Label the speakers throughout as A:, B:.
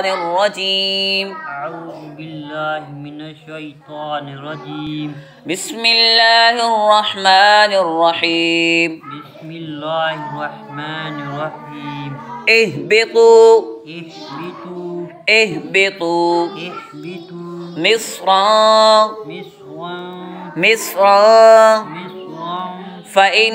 A: الرجيم.
B: أعوذ بالله من الشيطان الرجيم.
A: بسم الله الرحمن الرحيم.
B: بسم الله الرحمن الرحيم.
A: اهبطوا
B: اهبطوا
A: اهبطوا
B: اهبطوا
A: مصرا
B: مصرا
A: مصرا
B: مصرا
A: فإن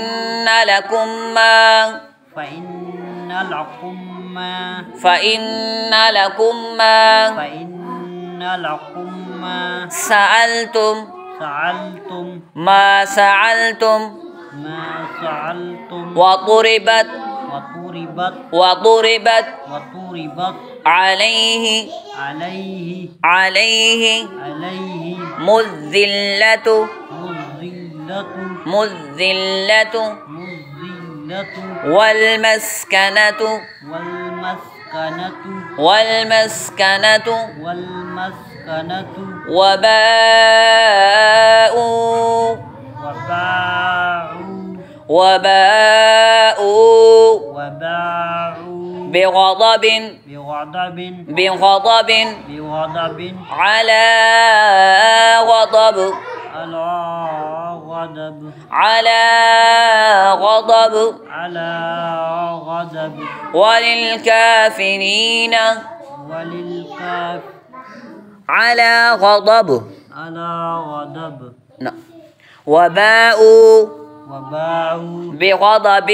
A: لكم ما
B: فإن لكم ما
A: فإن لكم ما
B: فإن لكم ما
A: سألتم
B: ما
A: سألتم
B: سألتم
A: وضربت
B: وضربت
A: عليه
B: عليه
A: مذلة
B: مذلة
A: والمسكنة وباءوا بغضب على غضب وللكافرين على غضب وباءوا بغضب